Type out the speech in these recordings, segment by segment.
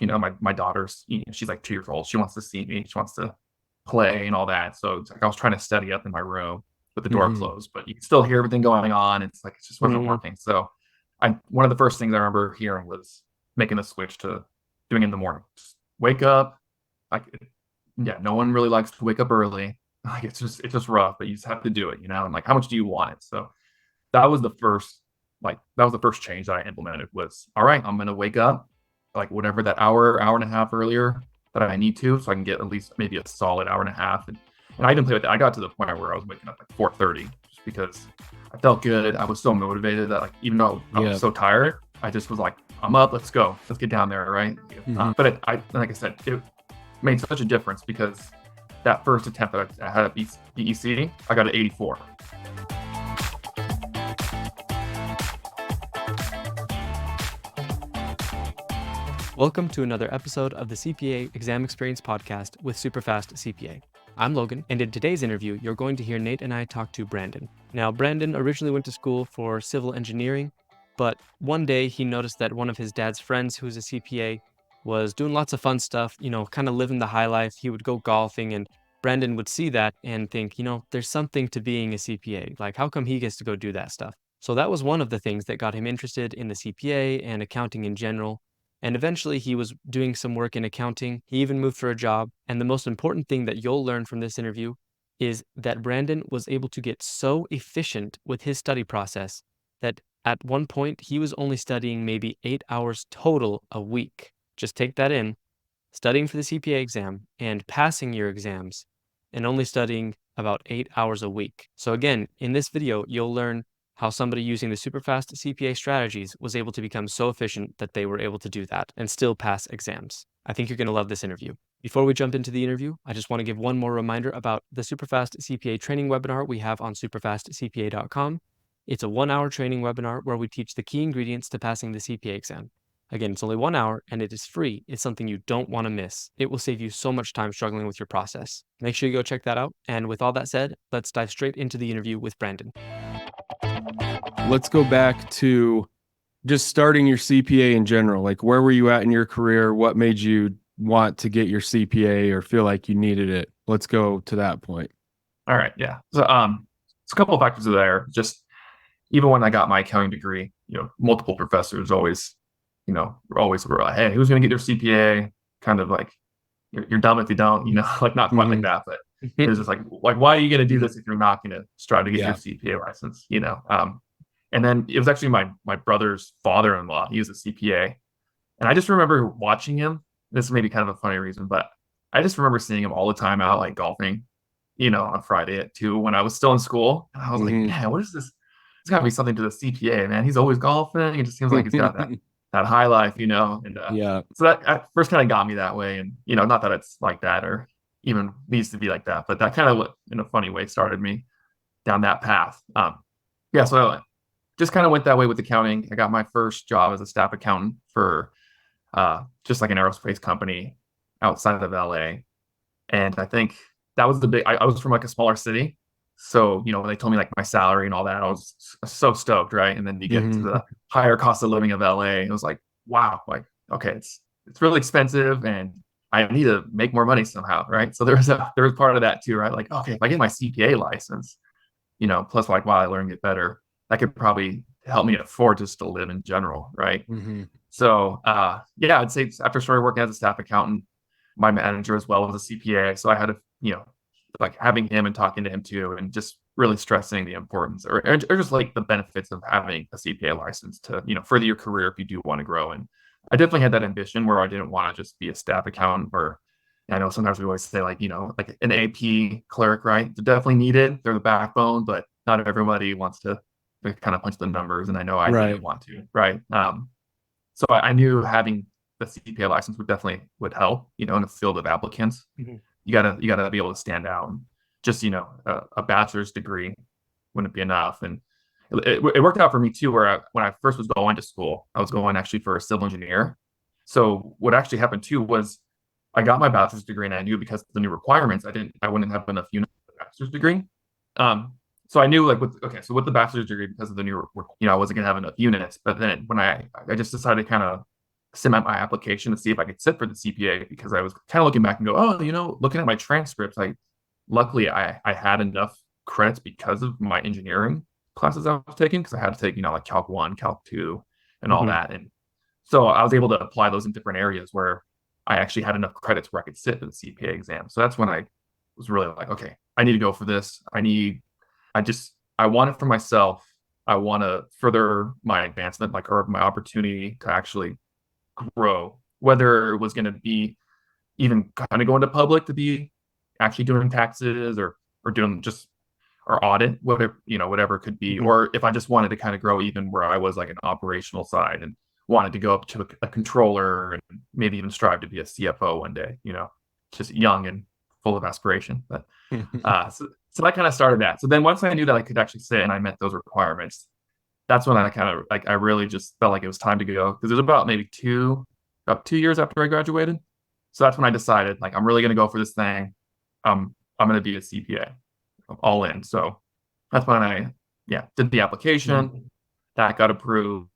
my daughter's, she's like 2 years old. She wants to see me. She wants to play and all that. So it's like I was trying to study up in my room with the door Mm-hmm. closed, but you can still hear everything going on. It's like it just wasn't Mm-hmm. working. So one of the first things I remember hearing was making the switch to doing it in the morning. Just wake up. Like, yeah, no one really likes to wake up early. Like it's just rough, but you just have to do it, And like, how much do you want it? So that was the first change that I implemented was, all right, I'm gonna wake up like whatever that hour and a half earlier that I need to, so I can get at least maybe a solid hour and a half. And I didn't play with that. I got to the point where I was waking up like 4:30 just because I felt good. I was so motivated that like even though I was Yeah. so tired, I just was like, I'm up, let's go, let's get down there, right? Mm-hmm. But like I said, it made such a difference because that first attempt that I had at BEC, I got an 84. Welcome to another episode of the CPA Exam Experience Podcast with SuperfastCPA. I'm Logan, and in today's interview, you're going to hear Nate and I talk to Branden. Now, Branden originally went to school for civil engineering, but one day he noticed that one of his dad's friends, who's a CPA, was doing lots of fun stuff, kind of living the high life. He would go golfing, and Branden would see that and think, there's something to being a CPA. Like, how come he gets to go do that stuff? So that was one of the things that got him interested in the CPA and accounting in general. And eventually he was doing some work in accounting. He even moved for a job. And the most important thing that you'll learn from this interview is that Branden was able to get so efficient with his study process that at one point he was only studying maybe 8 hours total a week. Just take that in. Studying for the CPA exam and passing your exams and only studying about 8 hours a week. So again, in this video, you'll learn how somebody using the Superfast CPA strategies was able to become so efficient that they were able to do that and still pass exams. I think you're going to love this interview. Before we jump into the interview, I just want to give one more reminder about the Superfast CPA training webinar we have on superfastcpa.com. It's a 1-hour training webinar where we teach the key ingredients to passing the CPA exam. Again, it's only 1 hour and it is free. It's something you don't want to miss. It will save you so much time struggling with your process. Make sure you go check that out. And with all that said, let's dive straight into the interview with Branden. Let's go back to just starting your CPA in general. Like, where were you at in your career? What made you want to get your CPA or feel like you needed it? Let's go to that point. All right, yeah. So it's a couple of factors there. Just even when I got my accounting degree, multiple professors always were like, hey, who's going to get your CPA? Kind of like, you're dumb if you don't, like not quite like that, but it's just like why are you going to do this if you're not going to strive to get your CPA license? And then it was actually my brother's father-in-law. He was a CPA, and I just remember watching him. This may be kind of a funny reason, but I just remember seeing him all the time out like golfing, on Friday at 2 when I was still in school. And I was like, man, what is this? There's got to be something to the CPA, man. He's always golfing. It just seems like he's got that high life, And so that at first kind of got me that way. And not that it's like that or even needs to be like that, but that kind of in a funny way started me down that path. Yeah, so I just kind of went that way with accounting. I got my first job as a staff accountant for just like an aerospace company outside of LA. And I think that was I was from like a smaller city. So, when they told me like my salary and all that, I was so stoked, right? And then you get to the higher cost of living of LA. It was like, wow, like, okay, it's really expensive and I need to make more money somehow, right? So there was part of that too, right? Like, okay, if I get my CPA license, plus like while I learn it better, that could probably help me afford just to live in general, right? So yeah, I'd say after starting working as a staff accountant, my manager as well was a CPA. So I had to, like having him and talking to him too, and just really stressing the importance or just like the benefits of having a CPA license to, further your career if you do want to grow. And I definitely had that ambition where I didn't want to just be a staff accountant or I know sometimes we always say like, like an AP clerk, right? They're definitely needed. They're the backbone, but not everybody wants to kind of punch the numbers. And I know I didn't want to, right? So I knew having the CPA license would help, in the field of applicants. You gotta be able to stand out. And just a bachelor's degree wouldn't be enough. And it worked out for me too. Where when I first was going to school, I was going actually for a civil engineer. So what actually happened too was I got my bachelor's degree, and I knew because of the new requirements, I wouldn't have enough units for the bachelor's degree. So I knew like with the bachelor's degree, because of the new, I wasn't gonna have enough units. But then when I just decided to kind of submit my application to see if I could sit for the CPA, because I was kind of looking back and go, oh, looking at my transcripts, luckily I had enough credits because of my engineering classes I was taking, because I had to take, like Calc 1, Calc 2, and all Mhm. that. And so I was able to apply those in different areas where I actually had enough credits where I could sit for the CPA exam. So that's when I was really like, okay, I need to go for this. I want it for myself. I want to further my advancement, or my opportunity to actually grow, whether it was going to be even kind of going to public to be actually doing taxes, or doing just or audit, whatever it could be, Mhm. or if I just wanted to kind of grow even where I was like an operational side and wanted to go up to a controller and maybe even strive to be a CFO one day, just young and full of aspiration. But so I kind of started that. So then once I knew that I could actually sit and I met those requirements, that's when I kind of I really just felt like it was time to go, because it was about maybe about 2 years after I graduated. So that's when I decided, like, I'm really going to go for this thing. I'm going to be a CPA, all in. So that's when I did the application. That got approved.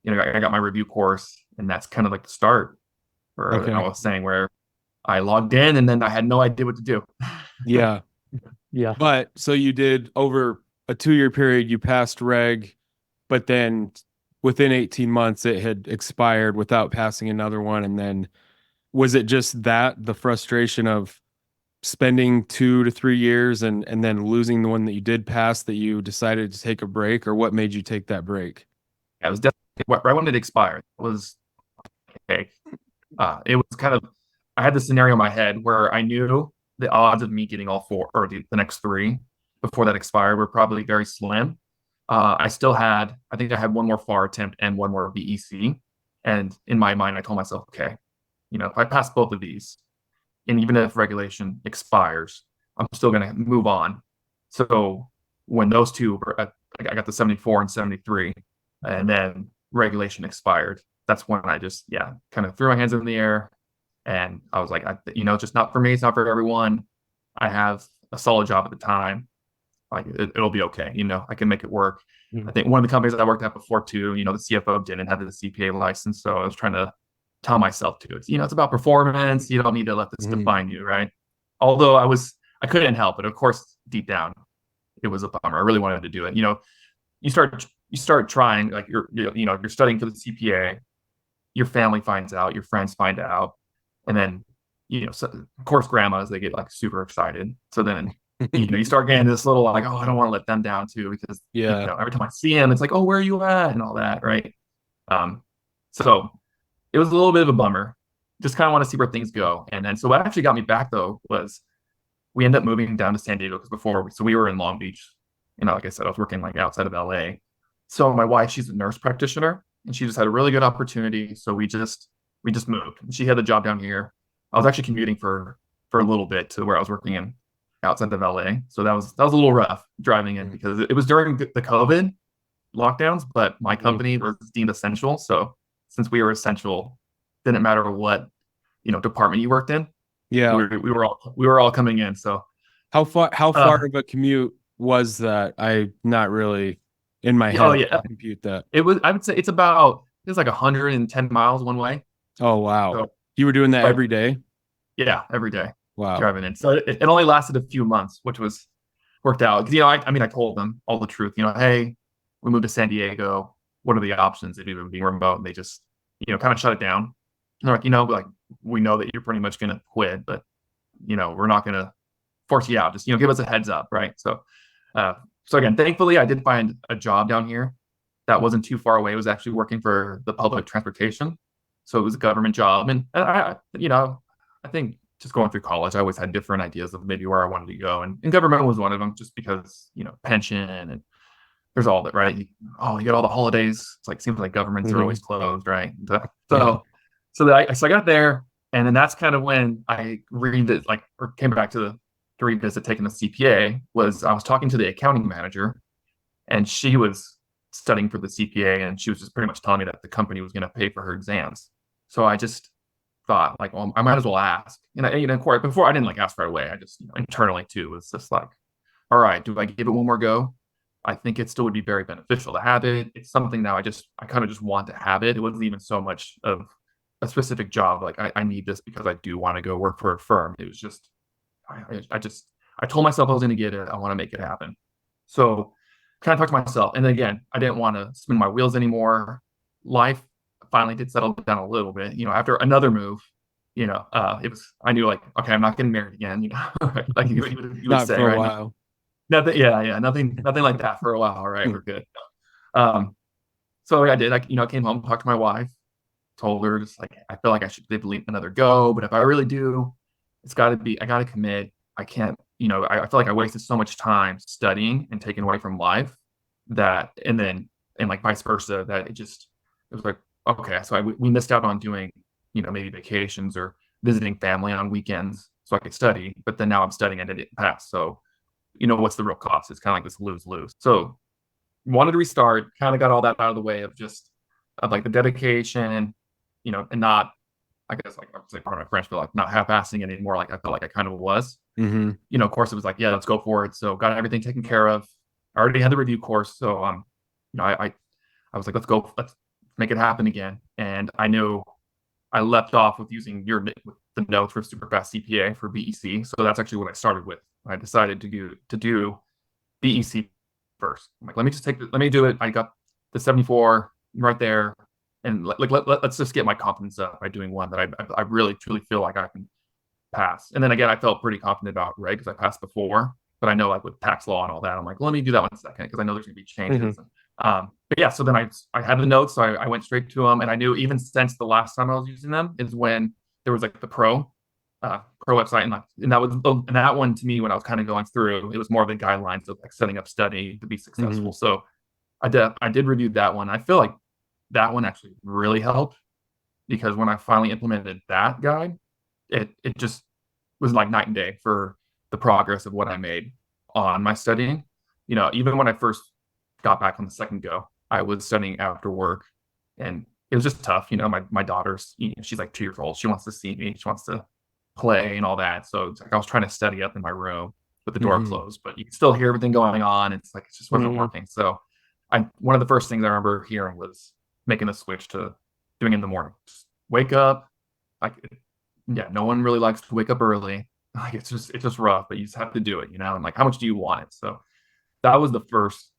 I got my review course, and that's kind of like the start. Or I Okay. was saying, where I logged in and then I had no idea what to do. Yeah. Yeah. But so you did over a 2-year period, you passed reg, but then within 18 months it had expired without passing another one. And then was it just that the frustration of spending 2 to 3 years and then losing the one that you did pass, that you decided to take a break, or what made you take that break? It was definitely right when it expired. It was okay. It was kind of, I had this scenario in my head where I knew the odds of me getting all four, or the next three before that expired, were probably very slim. I think I had one more FAR attempt and one more VEC. And in my mind, I told myself, okay, if I pass both of these, and even if regulation expires, I'm still going to move on. So when those two were, I got the 74 and 73, and then regulation expired. That's when I just, kind of threw my hands in the air, and I was like, just not for me. It's not for everyone. I have a solid job at the time. Like, it'll be okay. I can make it work. I Mhm. think one of the companies that I worked at before too, the CFO didn't have the CPA license. So I was trying to tell myself to, it's about performance. You don't need to let this Mhm. define you, right? Although I couldn't help it. Of course, deep down, it was a bummer. I really wanted to do it. You start trying, like, you're studying for the CPA. Your family finds out, your friends find out, and then, so, of course, grandmas, they get like super excited. So then, you start getting this little like, oh, I don't want to let them down too, because Yeah. every time I see them, it's like, oh, where are you at, and all that, right? Um, so it was a little bit of a bummer. Just kind of want to see where things go. And then, so what actually got me back though was we ended up moving down to San Diego, because so we were in Long Beach. Like I said, I was working like outside of LA. So my wife, she's a nurse practitioner, and she just had a really good opportunity. So we just moved. She had a job down here. I was actually commuting for a little bit to where I was working in outside of LA. So that was a little rough driving in, because it was during the COVID lockdowns, but my Mhm. company was deemed essential. So since we were essential, didn't matter what department you worked in. Yeah. We were all coming in. So How far uh, of a commute was that? I not really in my oh head yeah, compute that. I would say it's like 110 miles one way. Oh wow. So You were doing that but every day? yeah, every day Wow. driving in. So it only lasted a few months, which was worked out. Because I mean, I told them all the truth. Hey, we moved to San Diego. What are the options if even being remote? And they just kind of shut it down. And they're like, like, we know that you're pretty much gonna quit, but we're not gonna force you out. Just give us a heads up, right? Uh, so again, thankfully, I did find a job down here that wasn't too far away. It was actually working for the public transportation, so it was a government job. And I think just going through college, I always had different ideas of maybe where I wanted to go, and government was one of them, just because pension, and there's all that, right? You get all the holidays. It's like, seems like governments are always Mhm. closed, right? Yeah. So I got there, and then that's kind of when I revisit, like, or came back to revisit taking the CPA. Was I was talking to the accounting manager, and she was studying for the CPA, and she was just pretty much telling me that the company was going to pay for her exams. So I just thought, like, well, I might as well ask. And of course, before, I didn't like ask right away. I just, internally too, was just like, all right, do I give it one more go? I think it still would be very beneficial to have it. It's something now I kind of just want to have it. It wasn't even so much of a specific job. Like I need this because I do want to go work for a firm. It was just, I told myself I was going to get it. I want to make it happen. So kind of talked to myself. And then again, I didn't want to spin my wheels anymore. Life finally did settle down a little bit, after another move, I knew like, okay, I'm not getting married again, like you would Not say, for a right? while. Nothing, yeah, nothing like that for a while, right? We're good. Um, so I did, I came home, talked to my wife, told her just like, I feel like I should give another go, but if I really do, I got to commit. I can't, I feel like I wasted so much time studying and taking away from life and like vice versa, that it was like, okay, so we missed out on doing, maybe vacations or visiting family on weekends so I could study, but then now I'm studying and I didn't pass. So, what's the real cost? It's kind of like this lose-lose. So wanted to restart, kind of got all that out of the way of like the dedication, and not, I guess, like I would say part of my French, but like not half-assing it anymore. Like I felt like I kind of was. Of course, it was like, yeah, let's go for it. So got everything taken care of. I already had the review course, so I was like, let's make it happen again. And I knew I left off with using with the notes for SuperfastCPA for BEC. So that's actually what I started with. I decided to do BEC first. I'm like, let me do it. I got the 74 right there, and let's just get my confidence up by doing one that I really truly feel like I can pass. And then again, I felt pretty confident about reg because I passed before, but I know like with tax law and all that, I'm like, let me do that one second because I know there's gonna be changes. But yeah, so then I had the notes, so I went straight to them, and I knew even since the last time I was using them is when there was like the pro website, and that one to me, when I was kind of going through, it was more of the guidelines of like setting up study to be successful. So I did review that one. I feel like that one actually really helped because when I finally implemented that guide, it just was like night and day for the progress of what I made on my studying. Even when I first got back on the second go, I was studying after work, and it was just tough. My daughter's, she's like 2 years old. She wants to see me. She wants to play and all that. So it's like I was trying to study up in my room with the door closed, but you can still hear everything going on. It's like it just wasn't working. So one of the first things I remember hearing was making the switch to doing it in the morning. Just wake up. Like, yeah, no one really likes to wake up early. Like it's just rough, but you just have to do it, and like how much do you want it? So that was the first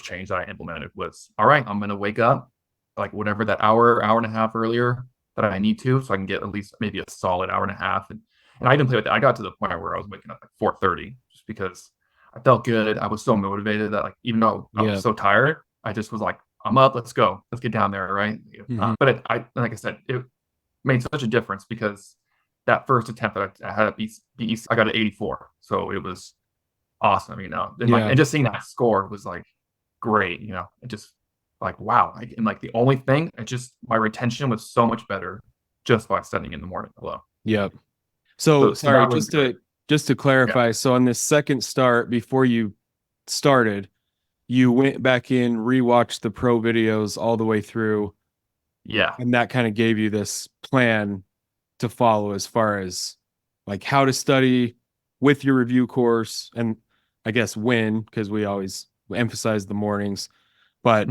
change that I implemented was, all right, I'm gonna wake up like whatever that hour and a half earlier that I need to, so I can get at least maybe a solid hour and a half. And I didn't play with that. I got to the point where I was waking up like 4:30 just because I felt good. I was so motivated that like even though I was so tired, I just was like, I'm up, let's go, let's get down there, right? But like I said, it made such a difference because that first attempt that I had at BEC, I got an 84, so it was awesome, and just seeing that score was like great, it just like wow, and like the only thing, my retention was so much better just by studying in the morning alone. So sorry, that was just to clarify, so on this second start, before you started, you went back in, rewatched the pro videos all the way through, and that kind of gave you this plan to follow as far as like how to study with your review course, and I guess when, because we always emphasize the mornings, but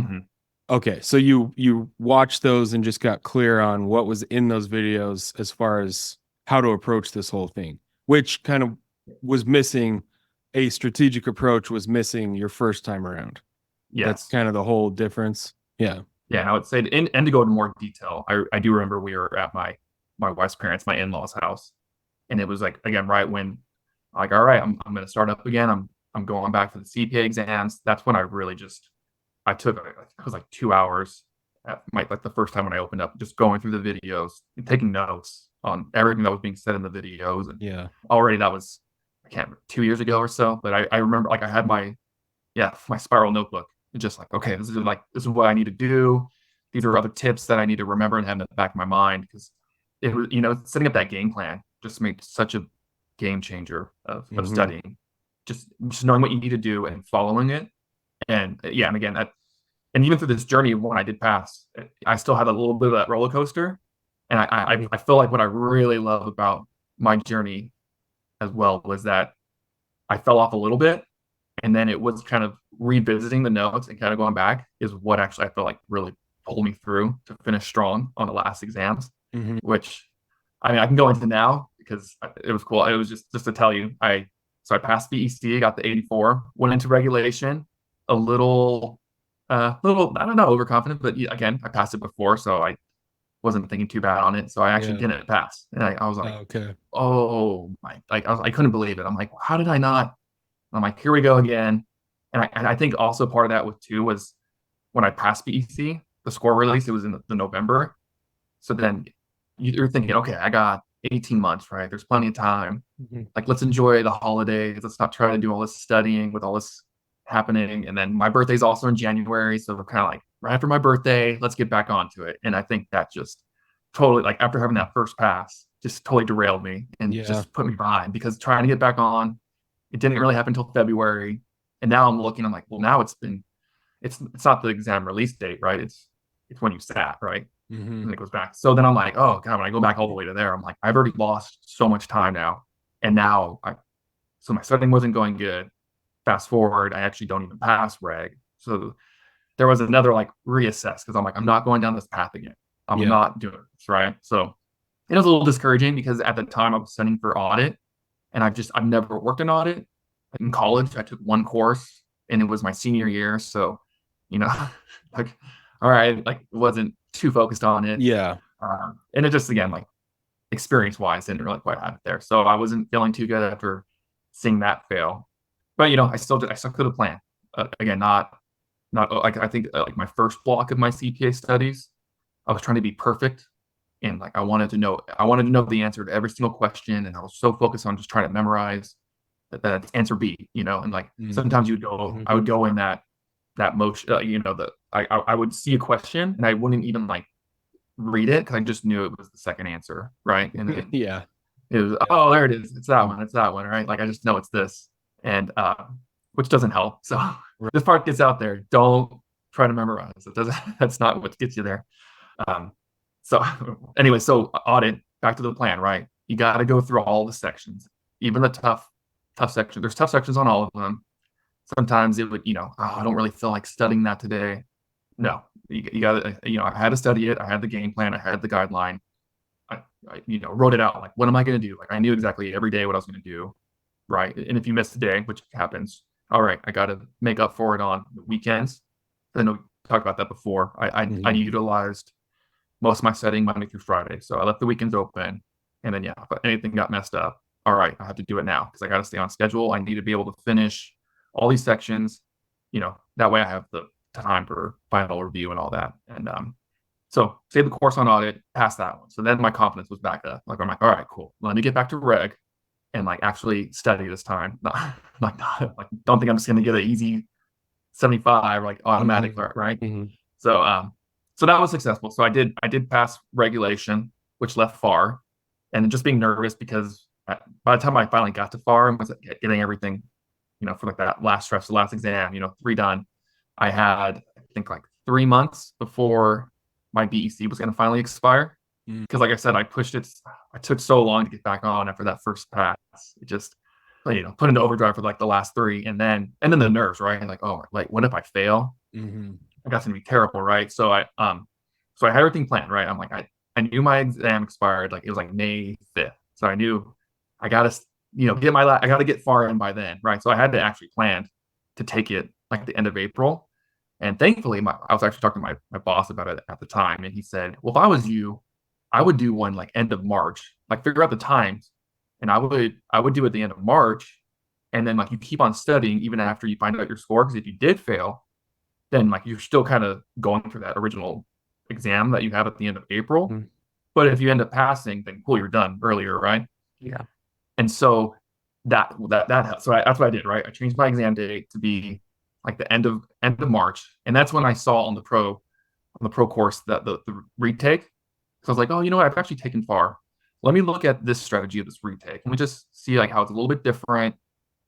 okay, so you watched those and just got clear on what was in those videos as far as how to approach this whole thing, which kind of was missing. A strategic approach was missing your first time around. That's kind of the whole difference. Yeah, I would say, and to go into more detail, I do remember we were at my wife's parents, my in-laws' house, and it was like, again, right when like, all right, I'm going to start up again. I'm going back for the CPA exams. That's when I really I took, it was like 2 hours at like the first time when I opened up, just going through the videos and taking notes on everything that was being said in the videos. And already that was, I can't remember, 2 years ago or so, but I remember like I had my spiral notebook, and just like, okay, this is what I need to do. These are other tips that I need to remember and have in the back of my mind, because it was, setting up that game plan just made such a game changer of studying, just knowing what you need to do and following it. And and again, and even through this journey, when I did pass, I still had a little bit of that roller coaster. And I feel like what I really love about my journey as well was that I fell off a little bit, and then it was kind of revisiting the notes and kind of going back is what actually I felt like really pulled me through to finish strong on the last exams, Mm-hmm. which I mean, I can go into now because it was cool. It was just to tell you, I passed BEC, got the 84, went into regulation, a little, I don't know, overconfident, but again, I passed it before, so I wasn't thinking too bad on it. So I actually Yeah. didn't pass, and I was like, Okay. oh my, like I couldn't believe it. I'm like, how did I not? I'm like, here we go again. And I think also part of that was too was when I passed BEC, the score release, it was in the November. So then you're thinking, okay, I got 18 months, right? There's plenty of time. Mm-hmm. Like, let's enjoy the holidays. Let's not try to do all this studying with all this happening. And then my birthday's also in January. So we're kind of like, right after my birthday, let's get back onto it. And I think that just totally, like, after having that first pass, just totally derailed me and Yeah. just put me behind because trying to get back on, it didn't really happen until February. And now I'm like, well, now it's not the exam release date, right? It's when you sat, right? Mm-hmm. And it goes back. So then I'm like, oh God, when I go back all the way to there, I'm like, I've already lost so much time now. And now so my studying wasn't going good. Fast forward, I actually don't even pass reg. So there was another like reassess because I'm like, I'm not going down this path again. I'm Yeah. not doing this, right? So it was a little discouraging because at the time I was studying for audit and I've never worked in audit. In college, I took one course and it was my senior year. So, you know, like, all right, like wasn't too focused on it. Yeah. And it just, again, like experience wise, didn't really quite have it there. So I wasn't feeling too good after seeing that fail. But, I stuck to the plan. Again, not like I think like my first block of my CPA studies, I was trying to be perfect. And like I wanted to know the answer to every single question. And I was so focused on just trying to memorize that's answer B, and like Mm-hmm. sometimes Mhm. I would go in that motion, I would see a question and I wouldn't even like read it because I just knew it was the second answer, right? And then Yeah. it was, oh, there it is, it's that one, right? Like I just know it's this, and which doesn't help. So Right. this part gets out there. Don't try to memorize. It doesn't. That's not what gets you there. Um, so anyway, so audit, back to the plan, right? You got to go through all the sections, even the tough section. There's tough sections on all of them. Sometimes it would, oh, I don't really feel like studying that today. No, you got to, I had to study it. I had the game plan. I had the guideline. I wrote it out. Like, what am I going to do? Like, I knew exactly every day what I was going to do, right? And if you miss a day, which happens, all right, I got to make up for it on the weekends. I know we talked about that before. I Mhm. utilized most of my studying Monday through Friday. So I left the weekends open. And then, yeah, if anything got messed up, all right, I have to do it now because I got to stay on schedule. I need to be able to finish all these sections. That way I have the time for final review and all that. And so save the course on audit, pass that one. So then my confidence was back up. Like, I'm like, all right, cool. Let me get back to reg and like actually study this time. Like, don't think I'm just going to get an easy 75 like automatic, Mhm. right? Mhm. So so that was successful. So I did pass regulation, which left FAR, and just being nervous because by the time I finally got to FAR and was getting everything, for like that last stress, the last exam, 3 done, I had I think like 3 months before my BEC was going to finally expire. Mm. Because like I said, I took so long to get back on after that first pass. It just put into overdrive for like the last 3, and then the nerves, right? And like, oh, like what if I fail? Mhm. That's gonna be terrible, right? So I had everything planned, right? I'm like, I knew my exam expired, like it was like May 5th. So I knew I gotta, I gotta get far in by then, right? So I had to actually plan to take it like the end of April. And thankfully, I was actually talking to my boss about it at the time, and he said, well, if I was you, I would do one like end of March, like figure out the times, and I would do it at the end of March, and then like you keep on studying even after you find out your score, because if you did fail, then like you're still kind of going through that original exam that you have at the end of April. Mhm. But if you end up passing, then cool, you're done earlier, right? Yeah. And so that's what I did, right? I changed my exam date to be like the end of March, and that's when I saw on the pro course that the retake. So I was like, oh, you know what? I've actually taken FAR. Let me look at this strategy of this retake. Let me just see like how it's a little bit different.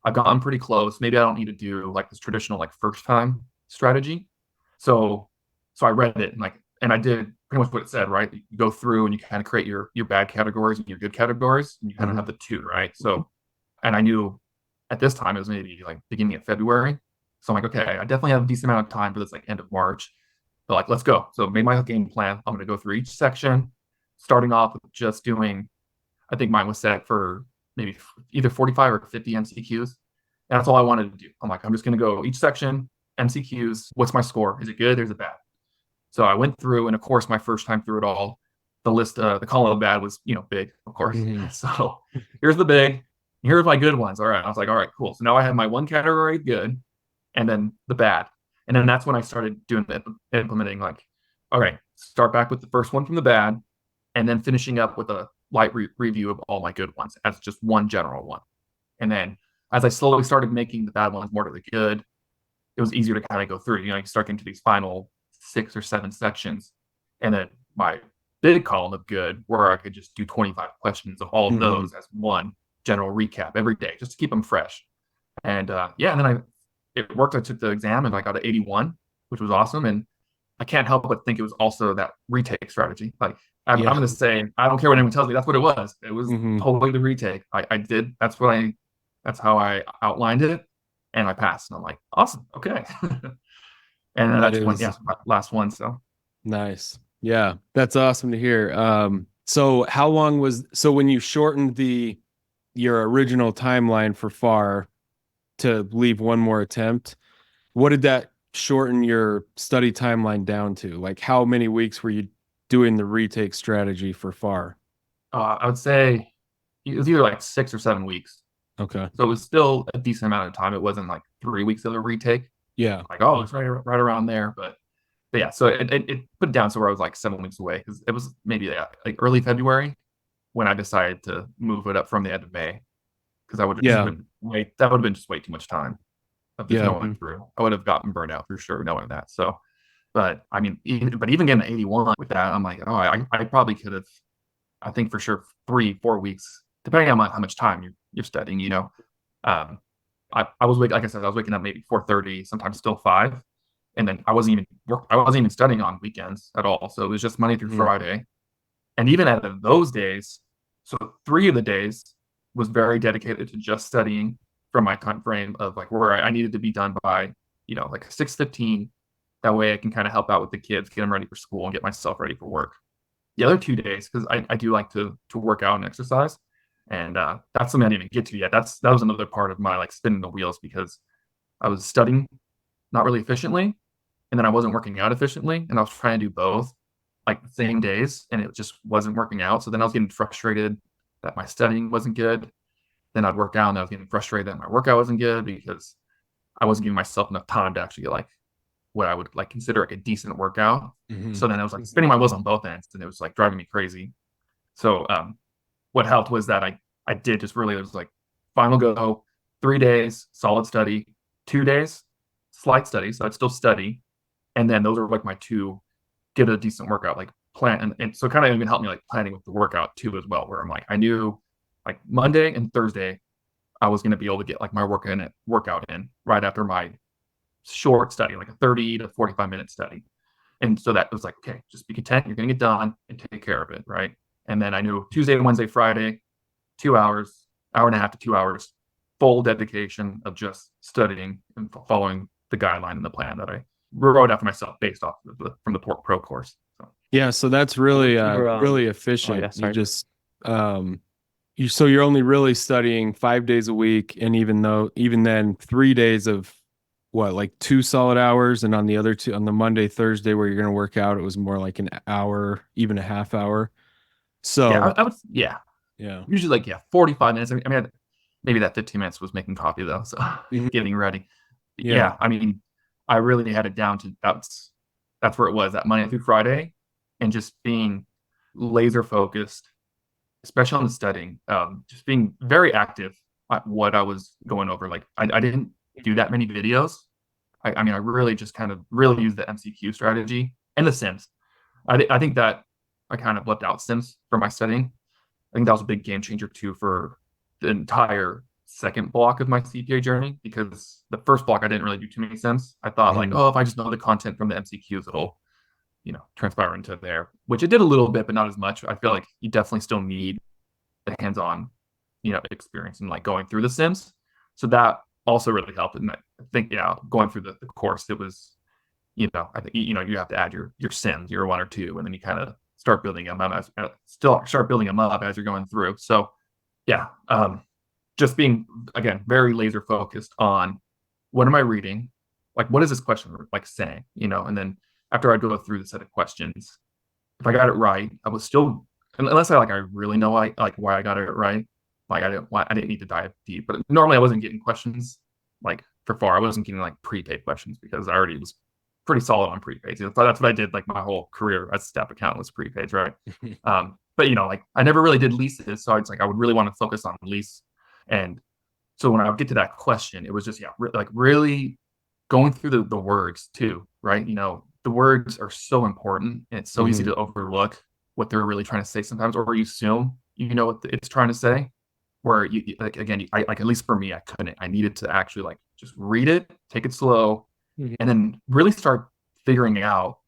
I've gotten pretty close. Maybe I don't need to do like this traditional like first time strategy. So so I read it and I did pretty much what it said, right? You go through and you kind of create your bad categories and your good categories, and you kind of Mhm. have the two, right? So and I knew at this time it was maybe like beginning of February. So I'm like, okay, I definitely have a decent amount of time for this like end of March. But like, let's go. So made my game plan. I'm going to go through each section, starting off with just doing, I think mine was set for maybe either 45 or 50 MCQs. And that's all I wanted to do. I'm like, I'm just going to go each section, MCQs. What's my score? Is it good? Or is it bad? So I went through, and of course, my first time through it all, the column of bad was, big, of course. Mhm. So here's the big, here's my good ones. All right. I was like, all right, cool. So now I have my one category good, and then the bad. And then that's when I started doing implementing, like, okay, start back with the first one from the bad, and then finishing up with a light review of all my good ones as just one general one. And then as I slowly started making the bad ones more to the good, it was easier to kind of go through. You start getting to these final 6 or 7 sections, and then my big column of good, where I could just do 25 questions of all of those as one general recap every day, just to keep them fresh. And and then it worked. I took the exam and I got an 81, which was awesome. And I can't help but think it was also that retake strategy. Like I'm Yeah. going to say, I don't care what anyone tells me. That's what it was. It was Mhm. totally the retake. I did. That's how I outlined it, and I passed. And I'm like, awesome. Okay. And then That that's when, is last one. So nice. Yeah, that's awesome to hear. So how long so when you shortened your original timeline for FAR to leave one more attempt, what did that shorten your study timeline down to? Like how many weeks were you doing the retake strategy for FAR? I would say it was either like 6 or 7 weeks. Okay. So it was still a decent amount of time. It wasn't like 3 weeks of a retake. Yeah. Like, oh, it's right around there. But yeah, so it put it down to where I was like 7 weeks away, because it was maybe like early February when I decided to move it up from the end of May, because I would have just Yeah. been that would have been just way too much time of just Yeah. going through. I would have gotten burned out for sure knowing that. So, but I mean, even getting an 81 with that, I'm like, oh, I probably could have. I think for sure 3-4 weeks, depending on how much time you're studying. Um, I was like I said, I was waking up maybe 4:30, sometimes still 5, and then I wasn't even studying on weekends at all. So it was just Monday through Mhm. Friday, and even out of those days, so 3 of the days was very dedicated to just studying from my time frame of like where I needed to be done by, like 6:15. That way I can kind of help out with the kids, get them ready for school, and get myself ready for work. The other 2 days, because I do like to work out and exercise, and that's something I didn't even get to yet. That was another part of my like spinning the wheels, because I was studying not really efficiently, and then I wasn't working out efficiently, and I was trying to do both like the same days, and it just wasn't working out. So then I was getting frustrated that my studying wasn't good. Then I'd work out, and I was getting frustrated that my workout wasn't good, because I wasn't giving myself enough time to actually get like what I would like consider like a decent workout. Mhm. So then I was like spinning my wheels on both ends, and it was like driving me crazy. So what helped was that I did just really, it was like final go, 3 days solid study, 2 days slight study, so I'd still study, and then those are like my two get a decent workout like plan, and so kind of even helped me like planning with the workout too as well, where I'm like I knew like Monday and Thursday I was going to be able to get like my workout in right after my short study, like a 30 to 45-minute study. And so that was like, okay, just be content. You're going to get done and take care of it. Right. And then I knew Tuesday, Wednesday, Friday, 2 hours, hour and a half to 2 hours, full dedication of just studying and following the guideline and the plan that I wrote out for myself based off of from the Pro course. So, Yeah, so that's really really Oh yeah, efficient. You sorry. just so you're only really studying 5 days a week, and even then 3 days of what, like 2 solid hours, and on the other two, on the Monday, Thursday where you're going to work out, it was more like an hour, even a half hour. yeah, So I would, yeah, yeah. usually like, 45 minutes. I mean, maybe that 15 minutes was making coffee though. So Mhm. getting ready. Yeah. Yeah, I mean, I really had it down to that's where it was, that Monday through Friday, and just being laser focused, especially on the studying, just being very active at what I was going over. Like I didn't do that many videos. I mean, I really just kind of really used the MCQ strategy and the Sims. I think that I kind of left out Sims for my studying. I think that was a big game changer too for the entire second block of my CPA journey, because the first block I didn't really do too many Sims. I thought like, Mhm. oh, if I just know the content from the MCQs, it'll transpire into there, which it did a little bit, but not as much. I feel like you definitely still need the hands-on, experience and like going through the Sims. So that also really helped. And I think, yeah, going through the course, it was I think you have to add your sims, your one or two, and then you kind of start building them up start building them up as you're going through. So yeah, just being again very laser focused on what am I reading, like what is this question like saying, and then after I go through the set of questions, if I got it right, I was still unless I really know why I got it right, like I didn't need to dive deep. But normally I wasn't getting questions like for far. I wasn't getting like prepaid questions because I already was pretty solid on prepaid. So that's what I did like my whole career as a staff accountant was prepaid, right? But like I never really did leases, so it's like I would really want to focus on lease. And so when I would get to that question, it was just like really going through the words too, right? The words are so important, and it's so easy to overlook what they're really trying to say sometimes, or you assume you know what it's trying to say. Where like again, I like at least for me, I couldn't. I needed to actually like just read it, take it slow, and then really start figuring out,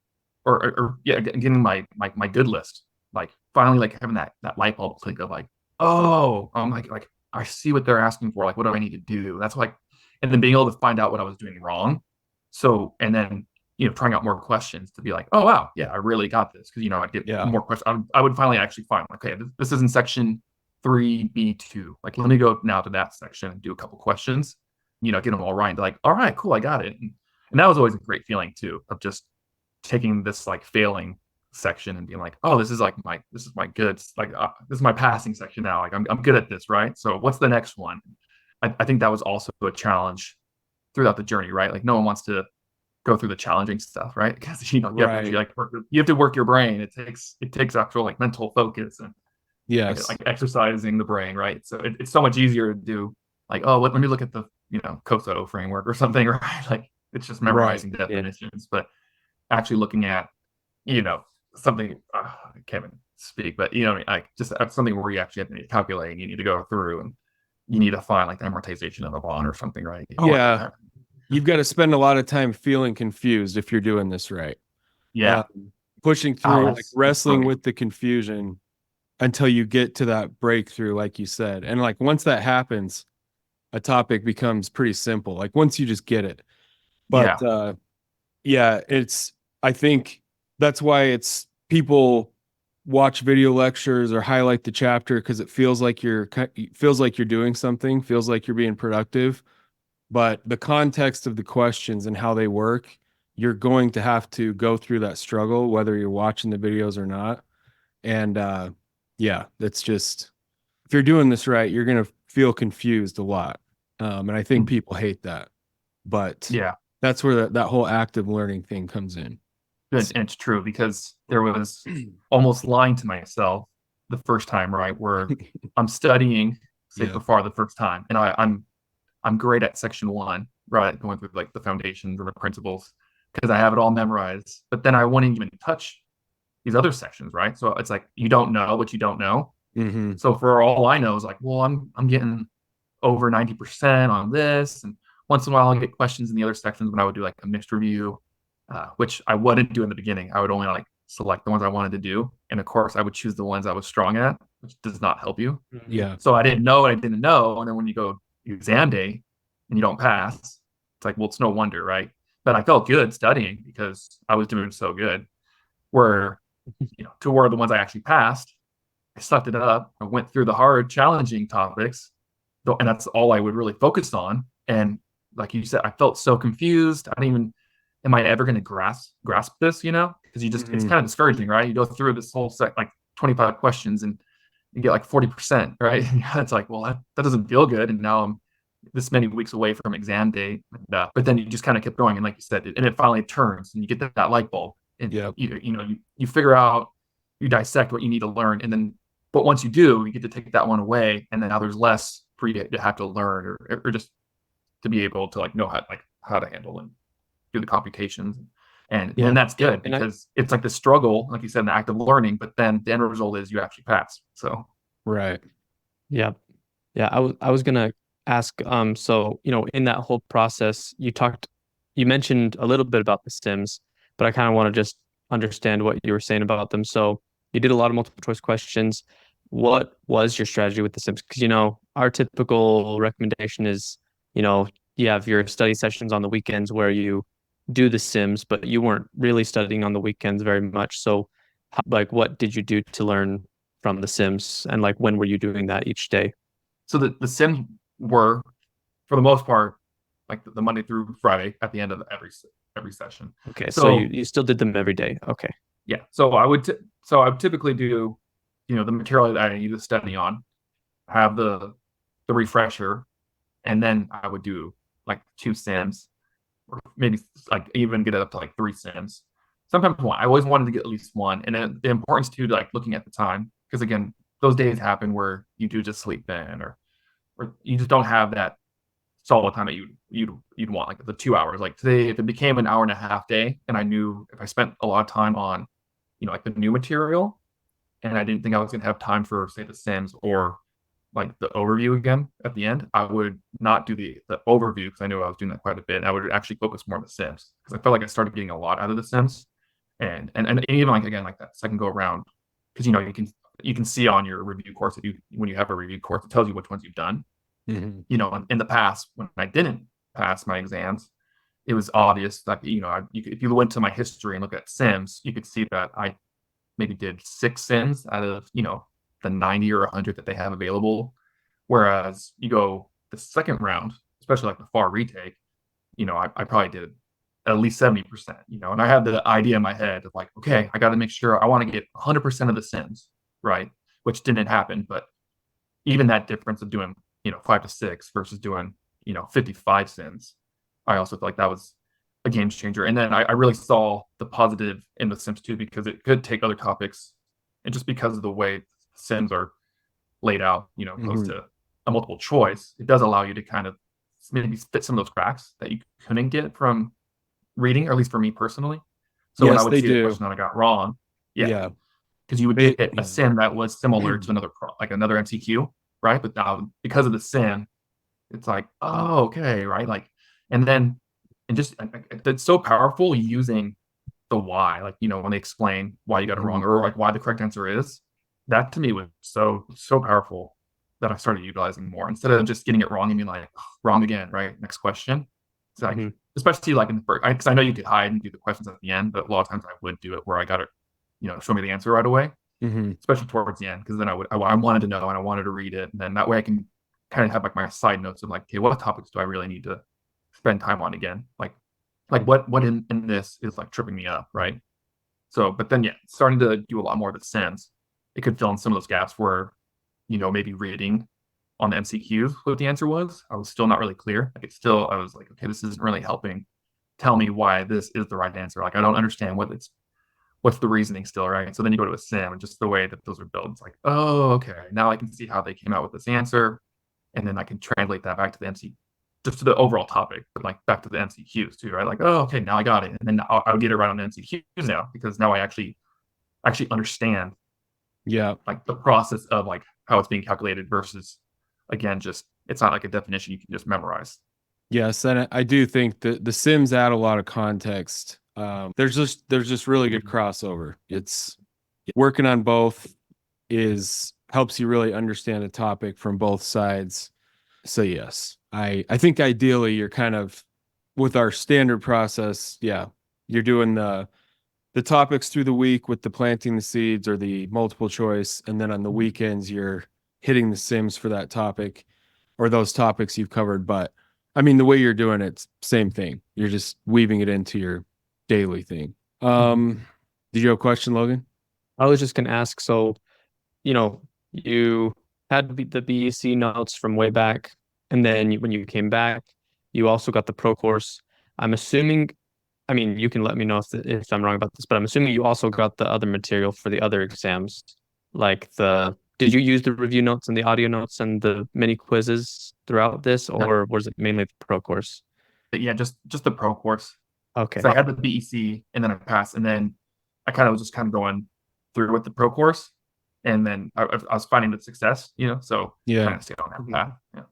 or yeah, getting my good list. Like finally, like having that light bulb click of like, oh, I'm like I see what they're asking for. Like, what do I need to do? That's like, and then being able to find out what I was doing wrong. So, and then trying out more questions to be like, oh wow, yeah, I really got this because I'd get more questions. I would finally actually find like, okay, this is in section 3B2. Like, let me go now to that section and do a couple questions. Get them all right. And be like, all right, cool, I got it. And that was always a great feeling too of just taking this like failing section and being like, oh, this is my goods, like this is my passing section now. Like I'm good at this, right? So what's the next one? I think that was also a challenge throughout the journey, right? Like no one wants to go through the challenging stuff, right? Because you have to work your brain. It takes actual like mental focus and like exercising the brain, right? So it's so much easier to do like, oh, let me look at the COSO framework or something, right? Like it's just memorizing definitions, but actually looking at something I can't even speak, but like just something where you actually have to calculate and you need to go through and you need to find like the amortization of a bond or something, right? Yeah. You've got to spend a lot of time feeling confused if you're doing this right. Yeah. Pushing through, like wrestling with the confusion until you get to that breakthrough, like you said. And like once that happens, a topic becomes pretty simple. Like once you just get it. But I think that's why it's people watch video lectures or highlight the chapter because it feels like you're doing something, feels like you're being productive. But the context of the questions and how they work, you're going to have to go through that struggle, whether you're watching the videos or not. And that's just, if you're doing this right, you're going to feel confused a lot. And I think people hate that. But that's where that whole active learning thing comes in. And it's true because there was almost lying to myself the first time, right? Where I'm studying, say, before the first time, and I'm great at section 1, right? Going through like the foundations and the principles because I have it all memorized. But then I won't even touch these other sections, right? So it's like you don't know what you don't know. So for all I know is like, well, I'm getting over 90% on this, and once in a while I'll get questions in the other sections when I would do like a mixed review, which I wouldn't do in the beginning. I would only like select the ones I wanted to do, and of course I would choose the ones I was strong at, which does not help you. So I didn't know what I didn't know, and then when you go exam day and you don't pass, it's like, well, it's no wonder, right? But I felt good studying because I was doing so good. Where to where the ones I actually passed, I sucked it up. I went through the hard, challenging topics, and that's all I would really focus on. And like you said, I felt so confused. I didn't even, am I ever going to grasp this? Because you just, it's kind of discouraging, right? You go through this whole set, like 25 questions, and you get like 40%, right? It's like, well, that doesn't feel good. And now I'm this many weeks away from exam day. But then you just kind of kept going, and like you said, and it finally turns, and you get that light bulb, and you figure out, you dissect what you need to learn, and then. But once you do, you get to take that one away, and then now there's less for you to have to learn, or just to be able to like know how to handle and do the computations, and that's good because it's like the struggle, like you said, in the act of learning. But then the end result is you actually pass. So I was gonna ask. So in that whole process, you mentioned a little bit about the sims, but I kind of want to just understand what you were saying about them. So you did a lot of multiple choice questions. What was your strategy with the sims? Because our typical recommendation is you have your study sessions on the weekends where you do the sims, but you weren't really studying on the weekends very much. So, like, what did you do to learn from the sims, and like, when were you doing that each day? So the sims were, for the most part, like the Monday through Friday at the end of every session. Okay, so So you still did them every day. Okay. yeah, so I would typically do, the material that I need to study on, have the refresher, and then I would do like 2 sims, or maybe like even get it up to like 3 sims. Sometimes one. I always wanted to get at least one, and then the importance too, like looking at the time, because again, those days happen where you do just sleep in, or you just don't have that solid time that you'd want, like the 2 hours. Like today, if it became an hour and a half day, and I knew if I spent a lot of time on, like the new material, and I didn't think I was gonna have time for, say, the Sims or like the overview again at the end, I would not do the overview because I knew I was doing that quite a bit. And I would actually focus more on the Sims because I felt like I started getting a lot out of the Sims, and even like again like that second go around, because you can see on your review course that when you have a review course, it tells you which ones you've done. Mm-hmm. In the past when I didn't pass my exams, it was obvious that if you went to my history and look at Sims, you could see that I maybe did 6 Sims out of the 90 or 100 that they have available. Whereas you go the second round, especially like the far retake, I probably did at least 70%, and I had the idea in my head of like, okay, I got to make sure I want to get 100% of the Sims, right? Which didn't happen, but even that difference of doing, 5 to 6 versus doing, 55 Sims, I also feel like that was a game changer. And then I really saw the positive in the Sims 2 because it could take other topics, and just because of the way Sims are laid out, opposed Mm-hmm. to a multiple choice, it does allow you to kind of maybe fit some of those cracks that you couldn't get from reading, or at least for me personally. So when I Yes, would they see a do. question that I got wrong, yeah, Yeah. because you would They, get a yeah. sim that was similar to another MCQ, right? But now because of the sim, it's like, oh, okay, right? Like, and then, and just it's so powerful using the why, like when they explain why you got it Mhm. wrong, or like why the correct answer is. That to me was so powerful that I started utilizing more instead of just getting it wrong and being like, wrong again, right? Next question. It's like, Mhm. especially like in the first, because I know you could hide and do the questions at the end, but a lot of times I would do it where I got it, show me the answer right away, Mhm. especially towards the end, because then I wanted to know and I wanted to read it, and then that way I can kind of have like my side notes of like, okay, what topics do I really need to spend time on again? Like what in this is like tripping me up, right? So, but then yeah, starting to do a lot more of the Sims, it could fill in some of those gaps where, maybe reading on the MCQs what the answer was, I was still not really clear. Like I was like, okay, this isn't really helping tell me why this is the right answer. Like I don't understand what's the reasoning still, right? So then you go to a sim, and just the way that those are built, it's like, oh, okay, now I can see how they came out with this answer, and then I can translate that back to the MC, just to the overall topic, but like back to the MCQs too, right? Like, oh, okay, now I got it, and then I'll get it right on the MCQs now, because now I actually understand Yeah. like the process of like how it's being calculated versus, again, just it's not like a definition you can just memorize. Yes, and I do think that the Sims add a lot of context. There's just really good crossover. It's working on both is helps you really understand a topic from both sides. So yes, I think ideally you're kind of with our standard process. Yeah, you're doing the topics through the week with the planting the seeds or the multiple choice, and then on the weekends you're hitting the Sims for that topic or those topics you've covered. But I mean, the way you're doing it's same thing. You're just weaving it into your daily thing. Did you have a question, Logan? I was just gonna ask, so you had the BEC notes from way back, and then when you came back, you also got the pro course. I'm assuming, I mean, you can let me know if I'm wrong about this, but I'm assuming you also got the other material for the other exams, like did you use the review notes and the audio notes and the mini quizzes throughout this, No, or was it mainly the pro course? but yeah, just the pro course. Okay. So I had the BEC, and then I passed, and then I kind of was just kind of going through with the pro course, and then I was finding the success, so Yeah. kind of stayed on that Mhm. path. Yeah.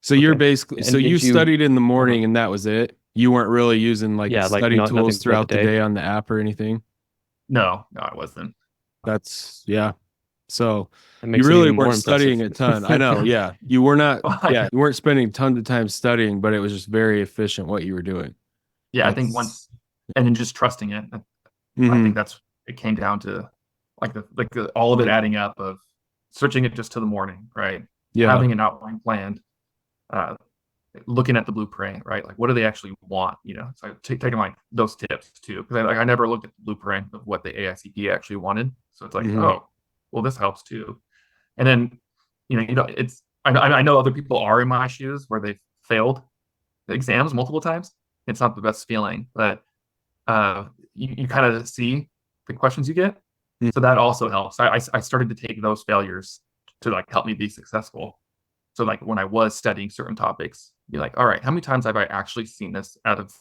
So you're Okay. basically so And you did you, studied in the Uh-huh. morning and that was it. You weren't really using like yeah, like study nothing tools throughout the throughout the day? day on the app or anything. No, I wasn't. That's yeah. So That you makes it really even more weren't impressive. studying a ton. I know, yeah. You were not, Like, yeah, you weren't spending tons of time studying, but it was just very efficient what you were doing. yeah, I think That's once, and then just trusting it. I mhm. think it came down to all of it adding up of switching it just to the morning, right? Yeah. Having an outline planned, uh, looking at the blueprint, right? Like what do they actually want? So taking like those tips too, because I never looked at the blueprint of what the AICP actually wanted. So it's like, Mhm. oh, well, this helps too. And then, it's I know other people are in my shoes where they've failed the exams multiple times. It's not the best feeling, but you kind of see the questions you get. So that also helps. I started to take those failures to like help me be successful. So like when I was studying certain topics, be like, all right, how many times have I actually seen this out of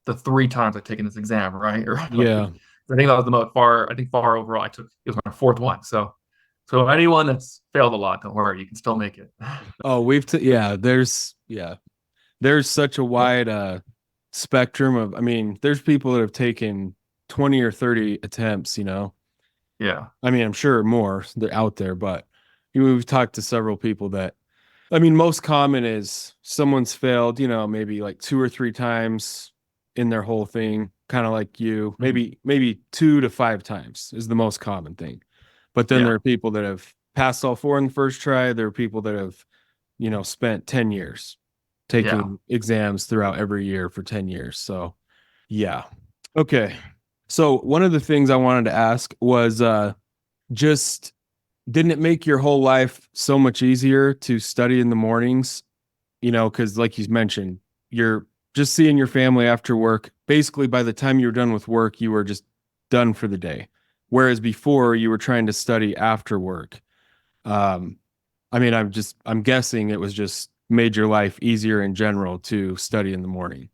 the 3 times I've taken this exam, right? Or like Yeah. I think that was the most far. I think far overall. It was my fourth one. So anyone that's failed a lot, don't worry, you can still make it. Oh, yeah, there's such a wide spectrum of, I mean, there's people that have taken 20 or 30 attempts, Yeah, I mean, I'm sure more they're out there, but we've talked to several people that, I mean, most common is someone's failed, maybe like 2 or 3 times in their whole thing, kind of like you, mhm. maybe 2 to 5 times is the most common thing. But then there Yeah, are people that have passed all four in the first try. There are people that have, spent 10 years yeah. taking exams throughout every year for 10 years. So, yeah. Okay. So, one of the things I wanted to ask was just didn't it make your whole life so much easier to study in the mornings? Because like you mentioned, you're just seeing your family after work. Basically, by the time you're done with work, you were just done for the day. Whereas before, you were trying to study after work. Um, I mean, I'm guessing it was just made your life easier in general to study in the morning.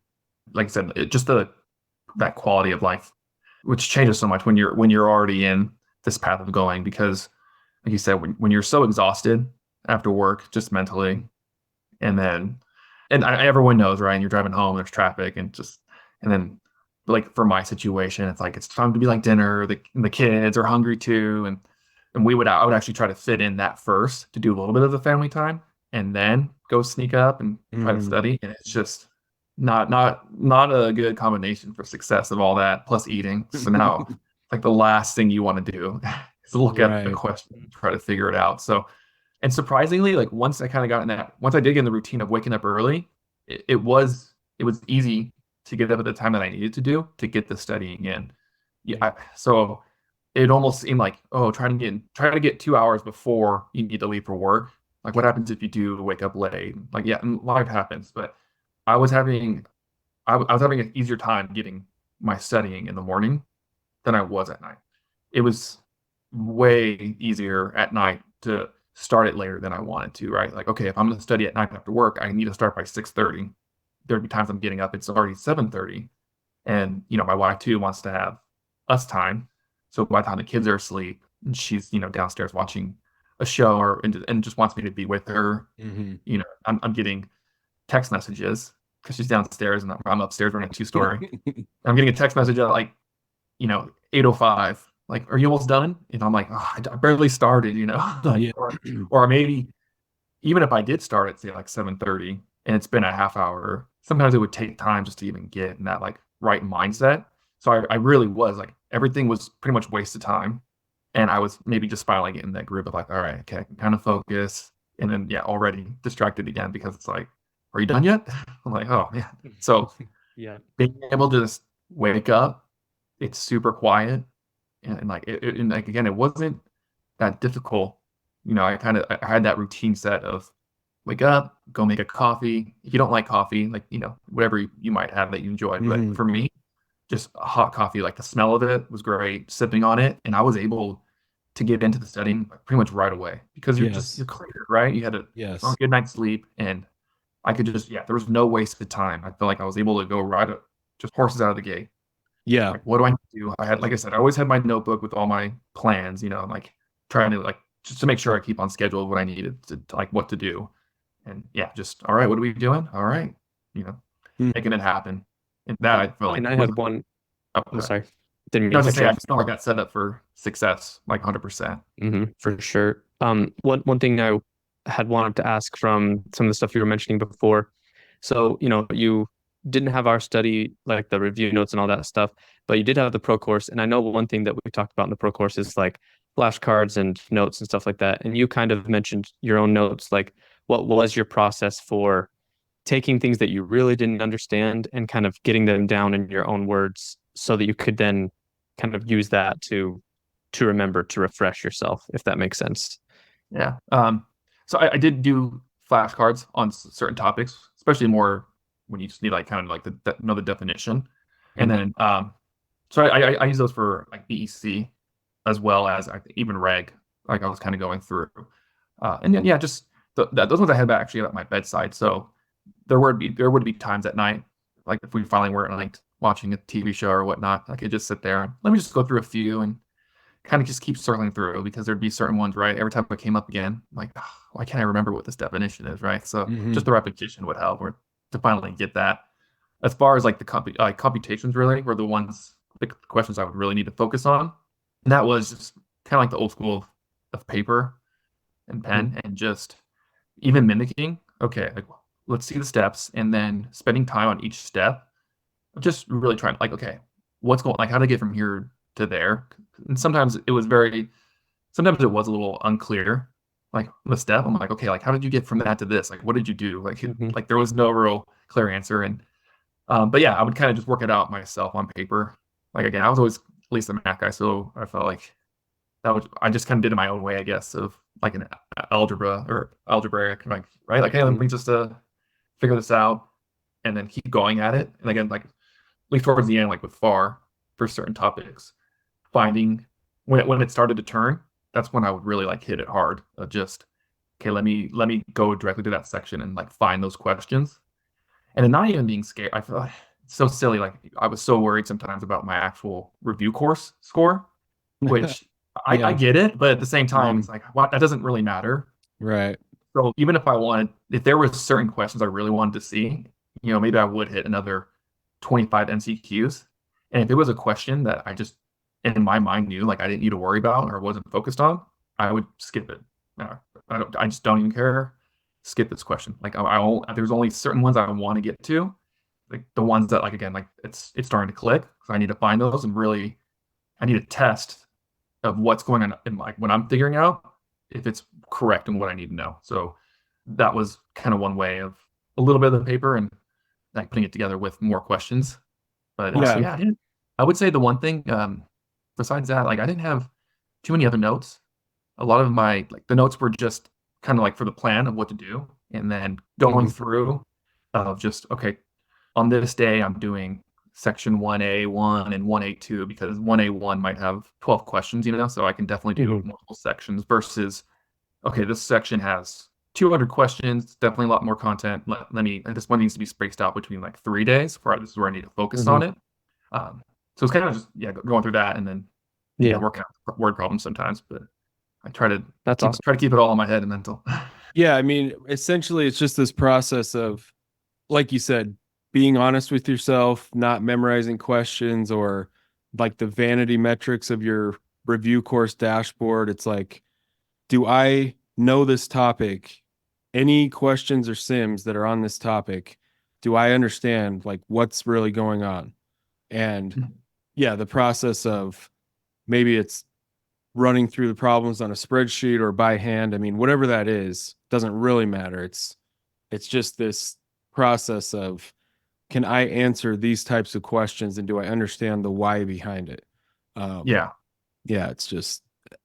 like I said, just that quality of life, which changes so much when you're already in this path of going, because like you said, when you're so exhausted after work, just mentally, and then everyone knows, right? And you're driving home, there's traffic, and then like for my situation, it's like it's time to be like dinner. The kids are hungry too, and I would actually try to fit in that first to do a little bit of the family time, and then go sneak up and try to Mhm. study. And it's just not a good combination for success of all that plus eating. So now, like the last thing you want to do is look at the Right. question and try to figure it out. So and surprisingly, like once I did get in the routine of waking up early, it was easy to get up at the time that I needed to get the studying in. Yeah, so it almost seemed like, oh, try to get 2 hours before you need to leave for work. Like, what happens if you do wake up late? Like, yeah, and life happens, but I was having I was having an easier time getting my studying in the morning than I was at night. It was way easier at night to start it later than I wanted to, right? Like, okay, if I'm going to study at night after work, I need to start by 6:30. There'd be times I'm getting up, it's already 7:30. And, my wife too wants to have us time. So by the time the kids are asleep, and she's, downstairs watching a show and just wants me to be with her, Mhm. I'm getting text messages because she's downstairs and I'm upstairs running a two-story. I'm getting a text message at like 8:05. Like, are you almost done? And I'm like, oh, I barely started, like, Yeah. or maybe even if I did start at say like 7:30 and it's been a half hour, sometimes it would take time just to even get in that like right mindset. So I really was like everything was pretty much wasted time. And I was maybe just finally getting that group of like, all right, okay, I can kind of focus. And then yeah, already distracted again because it's like, are you done yet? I'm like, oh yeah. So Yeah. being able to just wake up, it's super quiet and like and like again, it wasn't that difficult. I had that routine set of wake up, go make a coffee. If you don't like coffee, like whatever you might have that you enjoy, but Mhm. for me, just a hot coffee, like the smell of it was great, sipping on it, and I was able to get into the studying like, pretty much right away because Yes. you're clear, right? You had a Yes. good night's sleep, and I could just there was no wasted time. I feel like I was able to go right up, just horses out of the gate. Yeah. Like, what do I need to do? Like I said, I always had my notebook with all my plans, like trying to like just to make sure I keep on schedule of what I needed to like what to do. And yeah, just all right, what are we doing? All right, you know, Mm. making it happen. And that I feel like And I was had one, oh, okay. sorry. Didn't No, mean I to was just cut you saying, I off. just felt like that set up for success, like 100%. For sure. One thing I had wanted to ask from some of the stuff you were mentioning before. So, you didn't have our study, like the review notes and all that stuff, but you did have the pro course. And I know one thing that we talked about in the pro course is like flashcards and notes and stuff like that. And you kind of mentioned your own notes, like what was your process for taking things that you really didn't understand and kind of getting them down in your own words so that you could then kind of use that to remember, to refresh yourself, if that makes sense. Yeah. So I did do flashcards on certain topics, especially more when you just need like kind of like know the definition. And then so I use those for like BEC as well as I think even reg, like I was kind of going through. And then yeah, just those ones I had actually at my bedside. So there would be times at night, like if we finally weren't like watching a TV show or whatnot, I could just sit there and let me just go through a few and kind of just keep circling through because there'd be certain ones, right? Every time it came up again, I'm like, "Ah, why can't I remember what this definition is, right? So Mhm. just the repetition would help or to finally get that. As far as like the computations really were the questions I would really need to focus on. And that was just kind of like the old school of paper and Mhm. pen and just even mimicking, okay, like let's see the steps and then spending time on each step, just really trying like, okay, what's going like how to get from here to there. And sometimes it was a little unclear, like the step. I'm like, okay, like how did you get from that to this? Like what did you do? Mhm. Like there was no real clear answer. And but yeah, I would kind of just work it out myself on paper. Like again, I was always at least a math guy, so I felt like I just kind of did it my own way, I guess, of like an algebra or algebraic, like right, like hey, let Mhm. me just figure this out and then keep going at it. And again, like at least towards the end, like with FAR for certain topics, finding when it started to turn, that's when I would really like hit it hard. Just okay, let me go directly to that section and like find those questions, and then not even being scared. I feel like it's so silly. Like I was so worried sometimes about my actual review course score, which I Yeah. get it, but at the same time, Mhm. it's like what that doesn't really matter. Right. So even if there were certain questions I really wanted to see, maybe I would hit another 25 MCQs. And if it was a question that I just in my mind knew like I didn't need to worry about or wasn't focused on, I would skip it. I just don't even care. Skip this question. Like there's only certain ones I want to get to, like the ones that like again like it's starting to click. So I need to find those and really I need a test of what's going on in like when I'm figuring out if it's correct and what I need to know. So that was kind of one way of a little bit of the paper and like putting it together with more questions. But Yeah. yeah, I would say the one thing besides that, like I didn't have too many other notes. A lot of my like the notes were just kind of like for the plan of what to do, and then going Mhm. through of just okay, on this day I'm doing section 1A1 and 1A2 because 1A1 might have 12 questions, so I can definitely do Mhm. multiple sections versus okay, this section has 200 questions, definitely a lot more content. And this one needs to be spaced out between like 3 days where this is where I need to focus Mhm. on it. So it's kind of just, yeah, going through that and then, yeah, Yeah, working out word problems sometimes, but I try to that's keep, awesome. try to keep it all in my head and mental. Yeah. I mean, essentially, it's just this process of, like you said, being honest with yourself, not memorizing questions or like the vanity metrics of your review course dashboard. It's like, do I know this topic? Any questions or sims that are on this topic? Do I understand like what's really going on? And yeah, the process of maybe it's running through the problems on a spreadsheet or by hand. I mean, whatever that is, doesn't really matter. It's just this process of can I answer these types of questions and do I understand the why behind it? Um, Yeah. yeah, it's just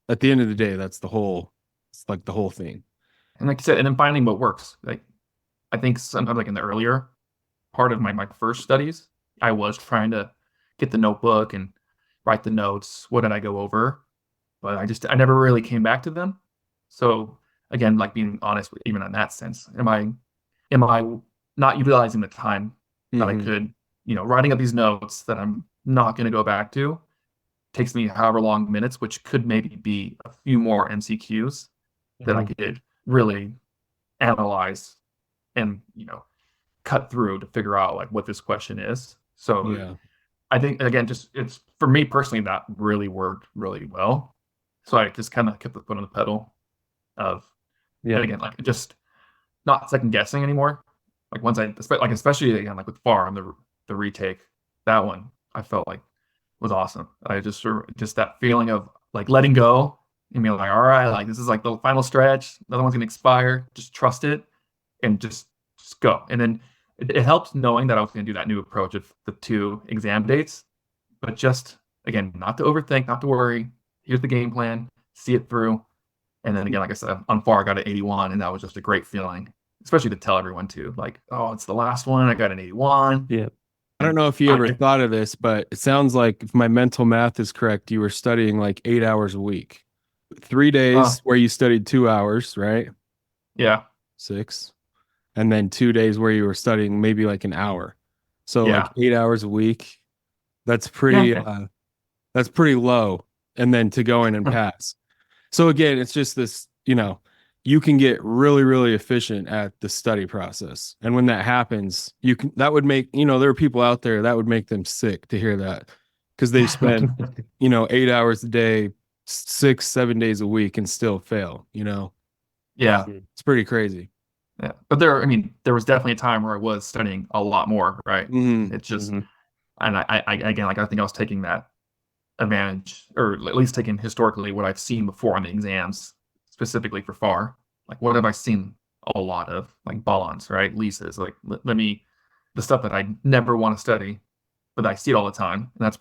at the end of the day, it's like the whole thing. And like you said, and then finding what works. Like I think sometimes like in the earlier part of my first studies, I was trying to get the notebook and write the notes. What did I go over? But I never really came back to them. So again, like being honest, even in that sense, am I not utilizing the time that I Hmm. could? Writing up these notes that I'm not going to go back to takes me however long minutes, which could maybe be a few more MCQs that I Mhm. could really analyze and cut through to figure out like what this question is. So Yeah. I think again, just it's for me personally that really worked really well. So I just kind of kept the foot on the pedal of, Yeah. and again, like just not second guessing anymore. Like once especially again, like with farm, the retake, that one I felt like was awesome. I just that feeling of like letting go and being like, all right, like this is like the final stretch. Another one's gonna expire. Just trust it and just go. And then it helped knowing that I was gonna do that new approach of the 2 exam dates, but just again, not to overthink, not to worry. Here's the game plan, see it through. And then again, like I said, on far I got an 81, and that was just a great feeling, especially to tell everyone too. Like, oh, it's the last one. I got an 81. Yeah. I don't know if you ever thought of this, but it sounds like if my mental math is correct, you were studying like 8 hours a week. 3 days where you studied 2 hours, right? Yeah. 6. And then 2 days where you were studying maybe like an hour. So Yeah. like 8 hours a week. That's pretty that's pretty low. And then to go in and pass. So again, it's just this, you can get really, really efficient at the study process. And when that happens, that would make, there are people out there that would make them sick to hear that, because they spend, 8 hours a day, 6, 7 days a week and still fail, Yeah. It's pretty crazy. Yeah. But there was definitely a time where I was studying a lot more, right? Mhm. It's just, and I again, like I think I was taking that advantage, or at least taking historically what I've seen before on the exams, specifically for FAR. Like, what have I seen a lot of? Like bonds, right? Leases. Like, let me, the stuff that I never want to study, but I see it all the time. And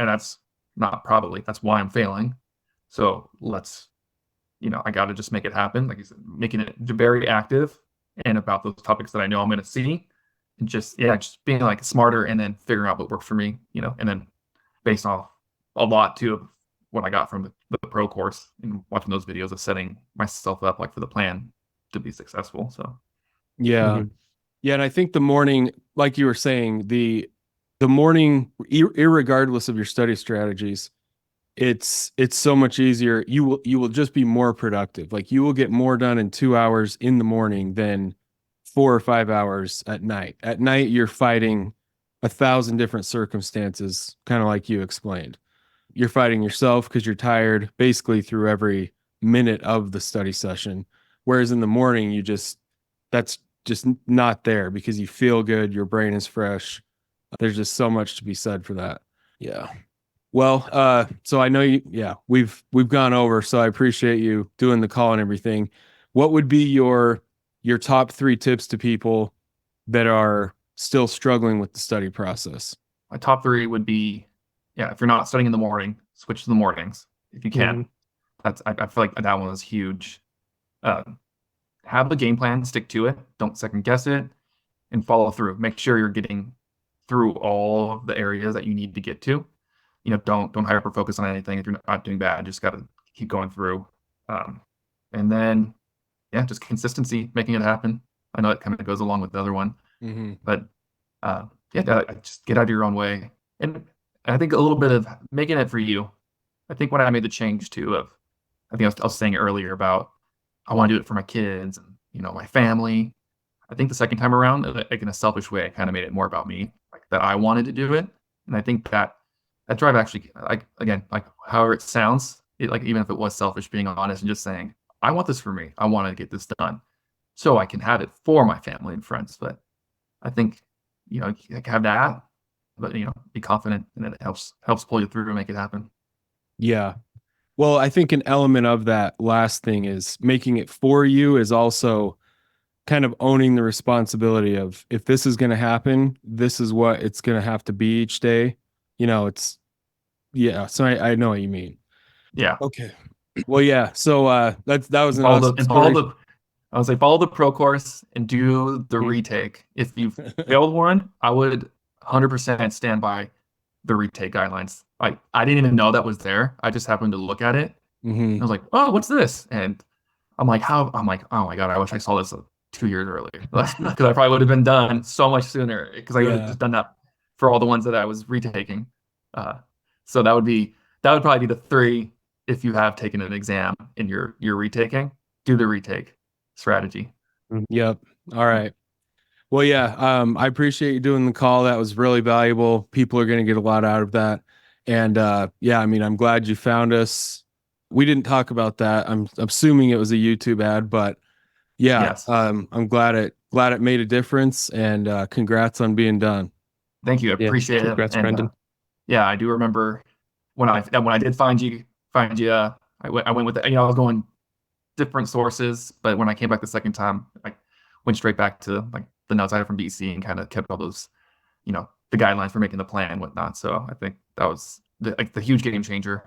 that's not probably, that's why I'm failing. So I got to just make it happen. Like you said, making it very active and about those topics that I know I'm going to see. And just being like smarter and then figuring out what works for me, and then based off a lot too of what I got from the pro course and watching those videos of setting myself up like for the plan to be successful. So yeah. Yeah. And I think the morning, like you were saying, the morning, irregardless of your study strategies, it's so much easier. You will just be more productive. Like you will get more done in 2 hours in the morning than 4 or 5 hours at night. At night, you're fighting 1,000 different circumstances, kind of like you explained. You're fighting yourself because you're tired basically through every minute of the study session. Whereas in the morning, that's just not there because you feel good. Your brain is fresh. There's just so much to be said for that. Yeah. Well, so I know we've gone over, so I appreciate you doing the call and everything. What would be your top 3 tips to people that are still struggling with the study process? my top 3 would be, if you're not studying in the morning, switch to the mornings if you can. I feel like that one was huge. Have a game plan, stick to it, don't second guess it, and follow through. Make sure you're getting through all of the areas that you need to get to. Don't hyper focus on anything if you're not doing bad. Just got to keep going through. And then, just consistency, making it happen. I know it kind of goes along with the other one, but just get out of your own way. And I think a little bit of making it for you. I think when I made the change too I think I was saying earlier about I want to do it for my kids and my family. I think the second time around, like in a selfish way, I kind of made it more about me, like that I wanted to do it. And I think that drive actually, like again, like however it sounds, like even if it was selfish, being honest and just saying, I want this for me. I want to get this done so I can have it for my family and friends. But I think, have that, but be confident, and then it helps pull you through and make it happen. Yeah. Well, I think an element of that last thing is making it for you is also kind of owning the responsibility of, if this is going to happen, this is what it's going to have to be each day. So I know what you mean. Yeah. Okay. Well, yeah. So that was an Follow awesome the, and story. I would say follow the pro course and do the retake. If you've failed one, I would 100% stand by the retake guidelines. Like, I didn't even know that was there. I just happened to look at it. I was like, oh, what's this? And I'm like, oh my God, I wish I saw this 2 years earlier. Because I probably would have been done so much sooner, because I would have just done that for all the ones that I was retaking. So that would probably be the 3 if you have taken an exam and you're retaking. Do the retake strategy. Yep. All right. Well, yeah. I appreciate you doing the call. That was really valuable. People are going to get a lot out of that. And I'm glad you found us. We didn't talk about that. I'm assuming it was a YouTube ad, but Yeah. Yes. I'm glad it made a difference, and congrats on being done. Thank you. I Yeah. appreciate it. Congrats, And Branden. yeah, I do remember when I did find you, I went with it. I was going different sources, but when I came back the second time, I went straight back to like the notes I had from BC and kind of kept all those, the guidelines for making the plan and whatnot. So I think that was the huge game changer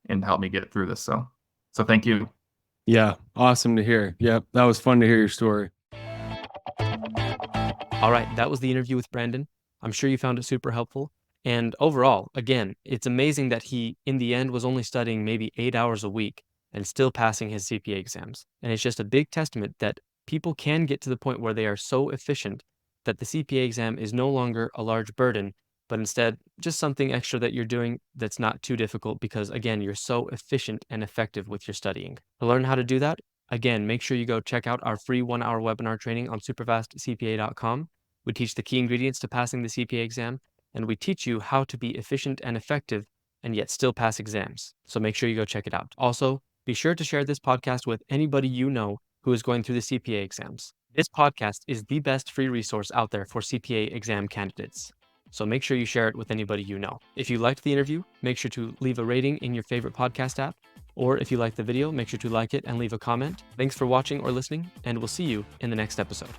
and helped me get through this. So thank you. Yeah. Awesome to hear. Yep. That was fun to hear your story. All right, that was the interview with Branden. I'm sure you found it super helpful. And overall, again, it's amazing that he, in the end, was only studying maybe 8 hours a week and still passing his CPA exams. And it's just a big testament that people can get to the point where they are so efficient that the CPA exam is no longer a large burden, but instead just something extra that you're doing that's not too difficult because, again, you're so efficient and effective with your studying. To learn how to do that, again, make sure you go check out our free 1-hour webinar training on SuperfastCPA.com. We teach the key ingredients to passing the CPA exam, and we teach you how to be efficient and effective and yet still pass exams. So make sure you go check it out. Also, be sure to share this podcast with anybody you know who is going through the CPA exams. This podcast is the best free resource out there for CPA exam candidates. So make sure you share it with anybody you know. If you liked the interview, make sure to leave a rating in your favorite podcast app. Or if you liked the video, make sure to like it and leave a comment. Thanks for watching or listening, and we'll see you in the next episode.